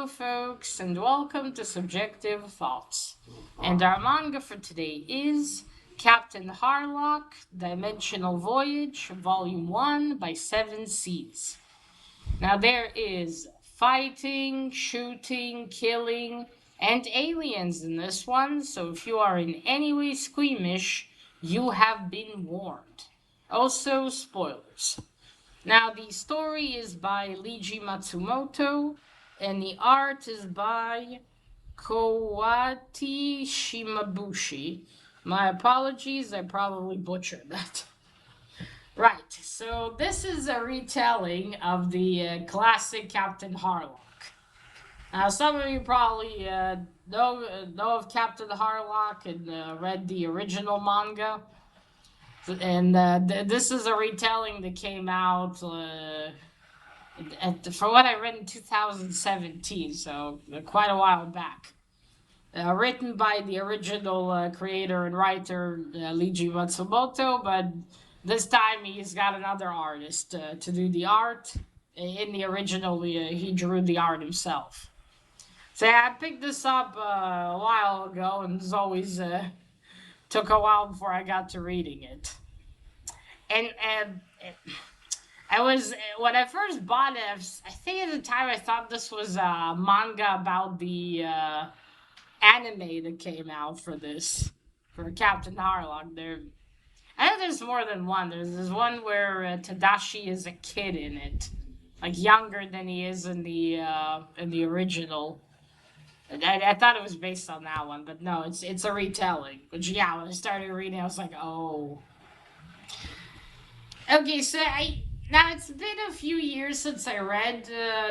Hello, folks, and welcome to Subjective Thoughts. And our manga for today is Captain Harlock, Dimensional Voyage, Volume 1 by Seven Seas. Now, there is fighting, shooting, killing, and aliens in this one, so if you are in any way squeamish, you have been warned. Also, spoilers. Now, the story is by Leiji Matsumoto, and the art is by Kowati Shimabushi. My apologies, I probably butchered that. Right, so this is a retelling of the classic Captain Harlock. Now, some of you probably know of Captain Harlock and read the original manga. And this is a retelling that came out, from what I read, in 2017, so quite a while back. Written by the original creator and writer Leiji Matsumoto, but this time he's got another artist to do the art. In the original, he drew the art himself. So yeah, I picked this up a while ago, and as always, took a while before I got to reading it. And I was, when I first bought it, I think at the time I thought this was a manga about the anime that came out for this, for Captain Harlock. I think there's more than one. There's one where Tadashi is a kid in it, like younger than he is in the original. I thought it was based on that one, but no, it's a retelling. Which, yeah, when I started reading, I was like, oh. Okay, so now it's been a few years since I read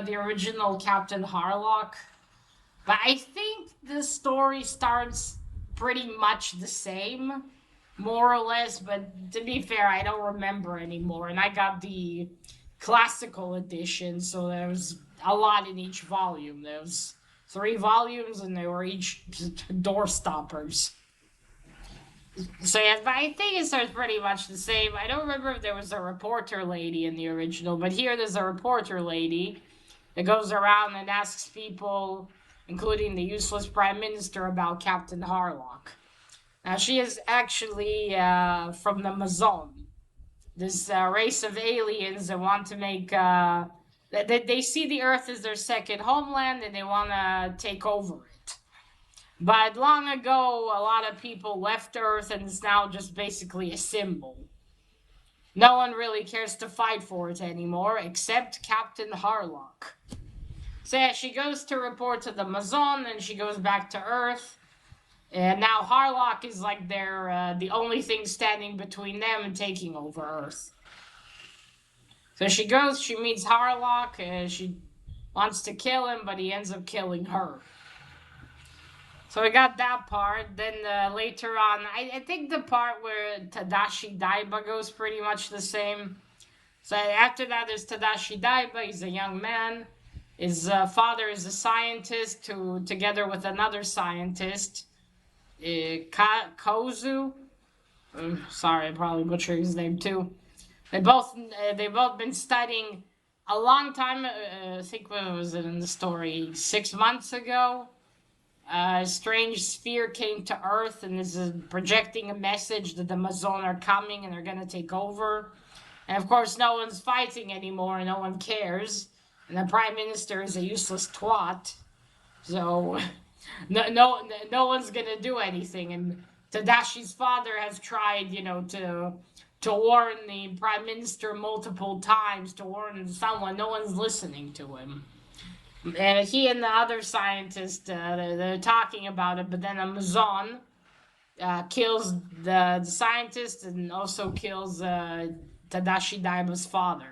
the original Captain Harlock, but I think the story starts pretty much the same, more or less. But to be fair, I don't remember anymore, and I got the classical edition, so there was a lot in each volume. There was 3 volumes, and they were each door stoppers. So yeah, but I think it starts pretty much the same. I don't remember if there was a reporter lady in the original, but here there's a reporter lady that goes around and asks people, including the useless prime minister, about Captain Harlock. Now, she is actually from the Amazon, this race of aliens that want to make... they see the Earth as their second homeland, and they want to take over it. But long ago, a lot of people left Earth, and it's now just basically a symbol. No one really cares to fight for it anymore, except Captain Harlock. So yeah, she goes to report to the Amazon, and she goes back to Earth. And now Harlock is like the only thing standing between them and taking over Earth. So she goes, she meets Harlock, and she wants to kill him, but he ends up killing her. So we got that part. Then later on, I think the part where Tadashi Daiba goes pretty much the same. So after that, there's Tadashi Daiba. He's a young man. His father is a scientist who, together with another scientist, Kozu. Sorry, I probably butchered his name too. They both been studying a long time. I think when was it in the story? 6 months ago. A strange sphere came to Earth and is projecting a message that the Amazon are coming and they're going to take over. And of course, no one's fighting anymore. No one cares. And the Prime Minister is a useless twat. So, no one's going to do anything. And Tadashi's father has tried, to warn the Prime Minister multiple times, to warn someone. No one's listening to him. And he and the other scientist, they're talking about it, but then Amazon kills the scientist and also kills Tadashi Daiba's father.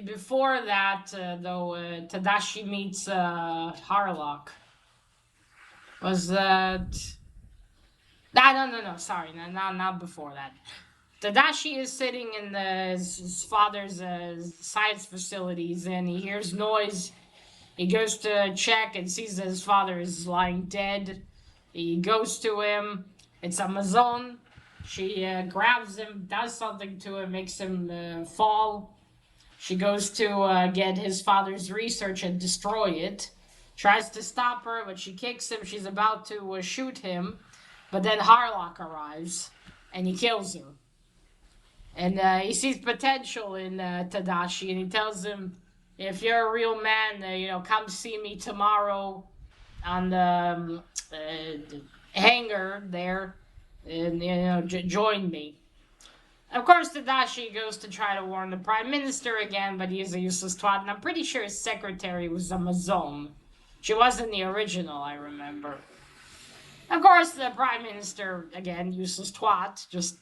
Before that, though, Tadashi meets Harlock. Was that... No, sorry, not before that. Tadashi is sitting in his father's science facilities, and he hears noise. He goes to check and sees that his father is lying dead. He goes to him. It's Amazon. She grabs him, does something to him, makes him fall. She goes to get his father's research and destroy it. Tries to stop her, but she kicks him. She's about to shoot him, but then Harlock arrives and he kills her. And he sees potential in Tadashi, and he tells him, "If you're a real man, come see me tomorrow on the hangar there, and join me." Of course, Tadashi goes to try to warn the Prime Minister again, but he's a useless twat, and I'm pretty sure his secretary was a Mazone. She wasn't the original, I remember. Of course, the Prime Minister, again, useless twat, just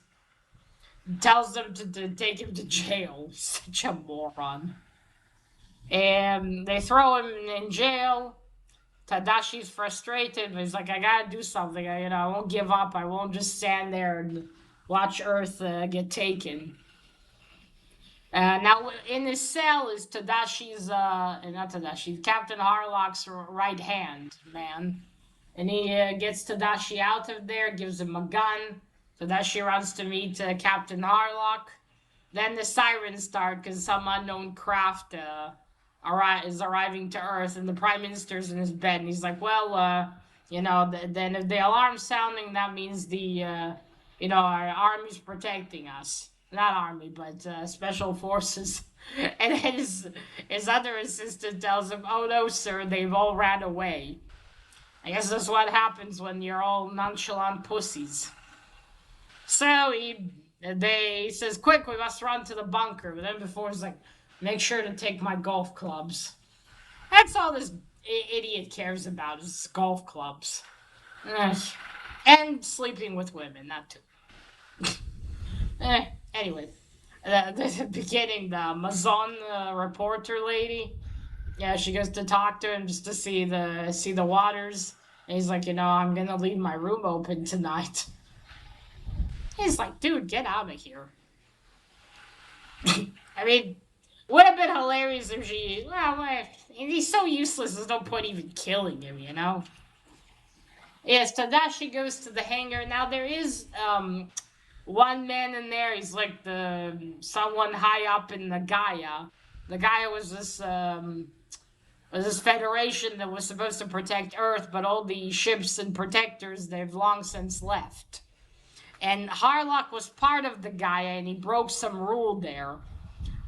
tells them to take him to jail. Such a moron. And they throw him in jail. Tadashi's frustrated, but he's like, I gotta do something. I won't give up. I won't just stand there and watch Earth get taken. Now, in his cell is Tadashi's, not Tadashi, Captain Harlock's right hand man. And he gets Tadashi out of there, gives him a gun. Tadashi runs to meet Captain Harlock. Then the sirens start because some unknown craft is arriving to Earth, and the Prime Minister's in his bed, and he's like, well, then if the alarm's sounding, that means our army's protecting us. Not army, but special forces. And his other assistant tells him, oh no, sir, they've all ran away. I guess that's what happens when you're all nonchalant pussies. So he says, quick, we must run to the bunker. But then before he's like, make sure to take my golf clubs. That's all this idiot cares about is golf clubs. And sleeping with women, that too. Anyway, the beginning, the Amazon reporter lady, yeah, she goes to talk to him just to see the waters. And he's like, I'm gonna leave my room open tonight. He's like, dude, get out of here. I mean, would have been hilarious if he's so useless, there's no point even killing him, Yes, Tadashi goes to the hangar. Now, there is one man in there. He's like someone high up in the Gaia. The Gaia was this federation that was supposed to protect Earth, but all the ships and protectors, they've long since left. And Harlock was part of the Gaia, and he broke some rule there.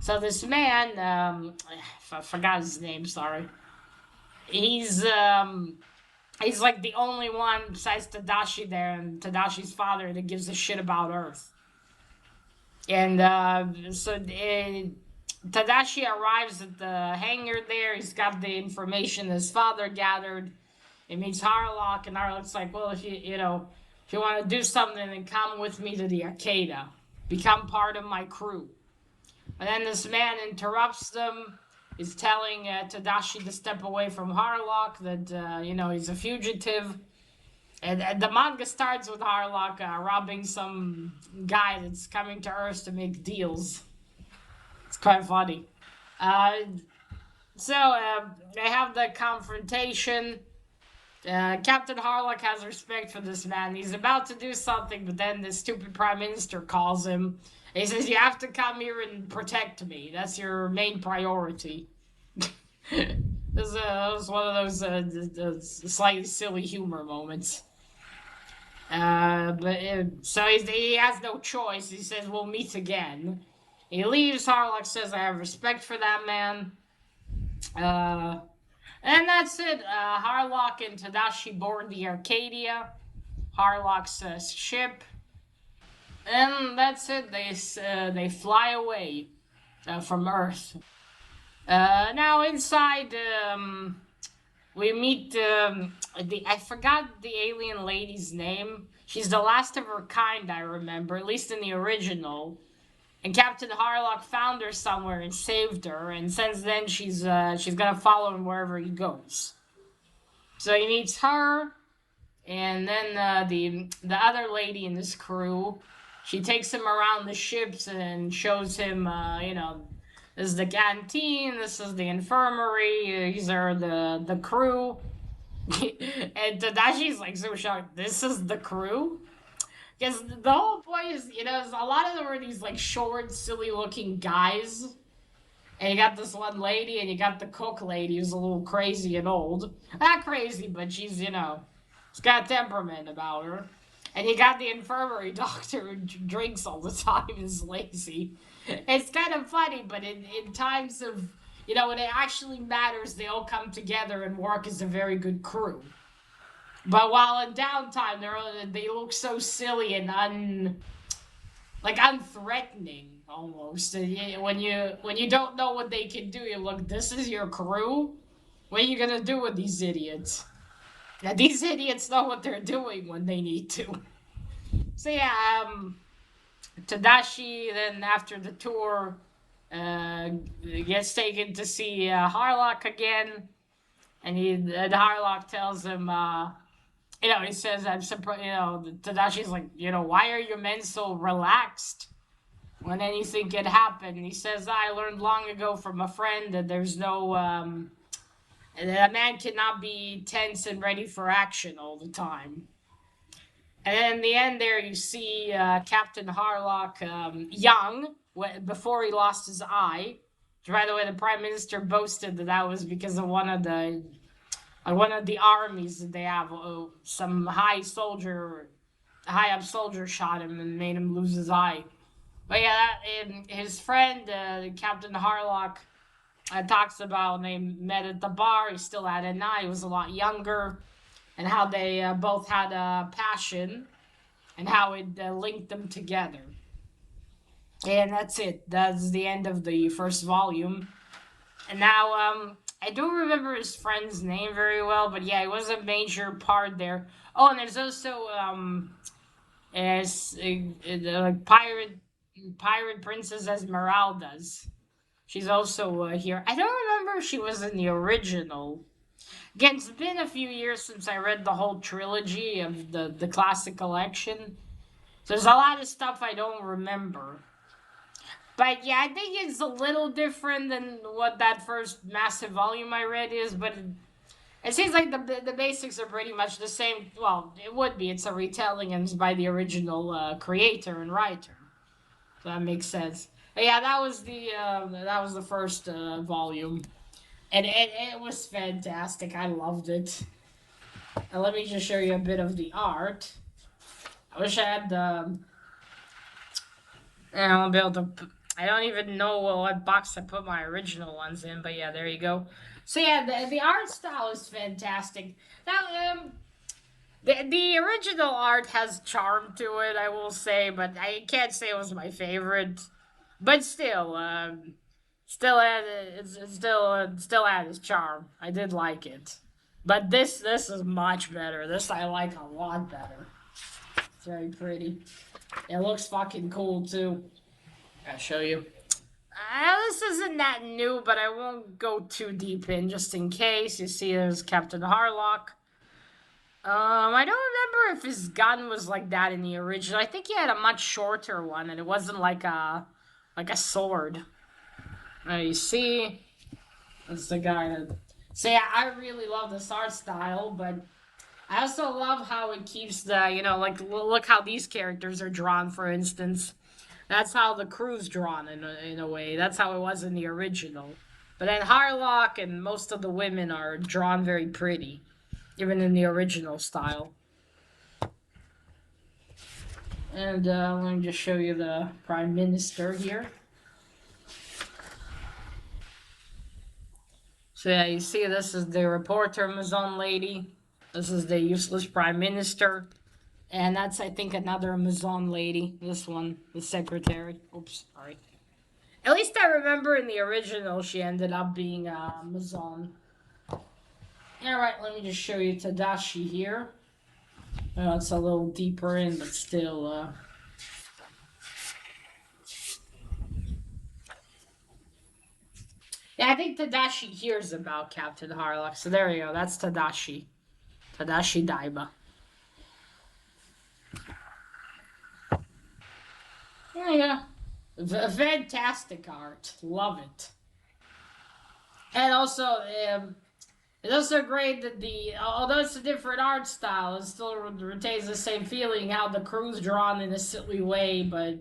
So this man, I forgot his name, sorry. He's like the only one besides Tadashi there, and Tadashi's father, that gives a shit about Earth. And Tadashi arrives at the hangar there. He's got the information his father gathered. He meets Harlock, and Harlock's like, well, if you want to do something, then come with me to the Arcada. Become part of my crew. And then this man interrupts them. He's telling Tadashi to step away from Harlock, that, he's a fugitive. And the manga starts with Harlock robbing some guy that's coming to Earth to make deals. It's quite funny. So they have the confrontation. Captain Harlock has respect for this man. He's about to do something, but then the stupid Prime Minister calls him. He says, you have to come here and protect me. That's your main priority. This was one of those slightly silly humor moments. So he has no choice. He says, we'll meet again. He leaves. Harlock says, I have respect for that man. And that's it. Harlock and Tadashi board the Arcadia, Harlock's ship. And that's it. They fly away from Earth. Now inside, we meet I forgot the alien lady's name. She's the last of her kind, I remember, at least in the original. And Captain Harlock found her somewhere and saved her. And since then, she's gonna follow him wherever he goes. So he meets her, and then the other lady in this crew. She takes him around the ships and shows him, this is the canteen, this is the infirmary, these are the crew. And Tadashi's like so shocked, this is the crew? Because the whole point is, a lot of them are these like short, silly looking guys. And you got this one lady, and you got the cook lady who's a little crazy and old. Not crazy, but she's, she's got temperament about her. And you got the infirmary doctor who drinks all the time and is lazy. It's kind of funny, but in times of, when it actually matters, they all come together and work as a very good crew. But while in downtime, they look so silly and unthreatening almost. And when you don't know what they can do, you look. This is your crew. What are you gonna do with these idiots? Now these idiots know what they're doing when they need to. So yeah, Tadashi then after the tour gets taken to see Harlock again, and Harlock tells him. He says, I'm surprised, Tadashi's like, why are your men so relaxed when anything can happen? And he says, I learned long ago from a friend that there's no, that a man cannot be tense and ready for action all the time. And then in the end there, you see Captain Harlock young, before he lost his eye. By the way, the Prime Minister boasted that was because of one of the armies that they have. Some high up soldier shot him and made him lose his eye. But yeah, his friend, Captain Harlock, talks about when they met at the bar. He still had an eye. He was a lot younger. And how they both had a passion. And how it linked them together. And that's it. That's the end of the first volume. And now, I don't remember his friend's name very well, but yeah, it was a major part there. Oh, and there's also pirate princess Esmeralda's. She's also here. I don't remember if she was in the original. Again, it's been a few years since I read the whole trilogy of the classic collection. So there's a lot of stuff I don't remember. But yeah, I think it's a little different than what that first massive volume I read is, but it seems like the basics are pretty much the same. Well, it would be. It's a retelling and it's by the original creator and writer. So that makes sense. But yeah, that was the first volume. And it was fantastic. I loved it. And let me just show you a bit of the art. I wish I had the... I'll be able to... I don't even know what box I put my original ones in, but yeah, there you go. So yeah, the art style is fantastic. Now, the original art has charm to it, I will say, but I can't say it was my favorite. But still, still had its charm. I did like it. But this is much better. This I like a lot better. It's very pretty. It looks fucking cool too. I'll show you. This isn't that new, but I won't go too deep in, just in case. You see, there's Captain Harlock. I don't remember if his gun was like that in the original. I think he had a much shorter one, and it wasn't like a sword. You see, that's the guy that. So yeah, I really love this art style, but I also love how it keeps the, look how these characters are drawn, for instance. That's how the crew's drawn in a way. That's how it was in the original. But then Harlock and most of the women are drawn very pretty, even in the original style. And let me just show you the Prime Minister here. So yeah, you see this is the reporter Amazon lady. This is the useless Prime Minister. And that's, I think, another Amazon lady. This one, the secretary. Oops, sorry. At least I remember in the original she ended up being Amazon. Alright, let me just show you Tadashi here. It's a little deeper in, but still... Yeah, I think Tadashi hears about Captain Harlock. So there you go, that's Tadashi. Tadashi Daiba. Yeah. Fantastic art. Love it. And also, it's also great that although it's a different art style, it still retains the same feeling, how the crew's drawn in a silly way, but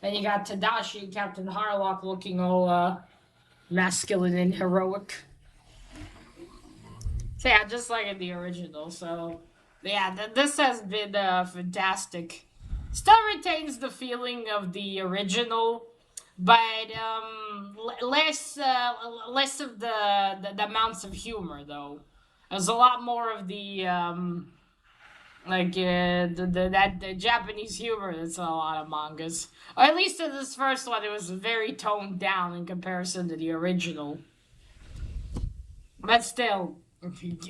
then you got Tadashi and Captain Harlock looking all masculine and heroic. So yeah, just like in the original. So yeah, this has been fantastic. Still retains the feeling of the original, but less of the amounts of humor though. There's a lot more of the the Japanese humor that's in a lot of mangas. Or at least in this first one, it was very toned down in comparison to the original. But still,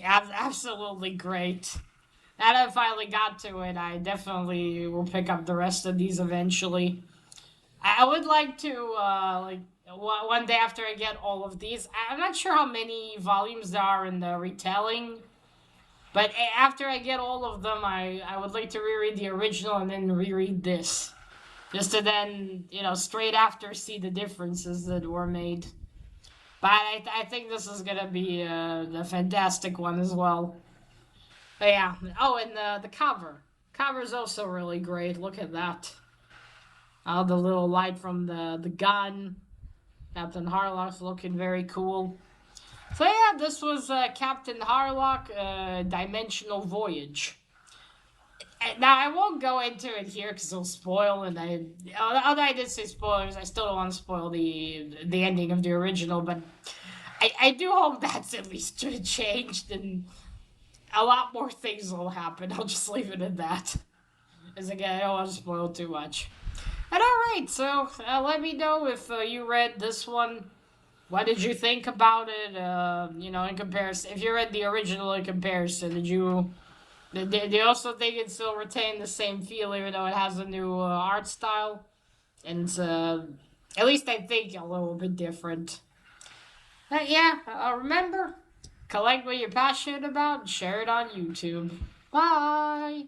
absolutely great. Now that I finally got to it, I definitely will pick up the rest of these eventually. I would like to one day after I get all of these. I'm not sure how many volumes there are in the retelling, but after I get all of them, I would like to reread the original and then reread this, just to then straight after see the differences that were made. But I think this is gonna be a fantastic one as well. But yeah. Oh, and the cover. Cover is also really great. Look at that. Oh, the little light from the gun. Captain Harlock's looking very cool. So yeah, this was Captain Harlock, Dimensional Voyage. Now I won't go into it here because it'll spoil, and although I did say spoilers, I still don't want to spoil the ending of the original. But I do hope that's at least changed, and a lot more things will happen. I'll just leave it at that. As again, I don't want to spoil too much. And alright, so let me know if you read this one. What did you think about it? In comparison, if you read the original in comparison, did you also think it still retained the same feel, even though it has a new art style? And it's, at least I think, a little bit different. But yeah, remember, collect what you're passionate about and share it on YouTube. Bye!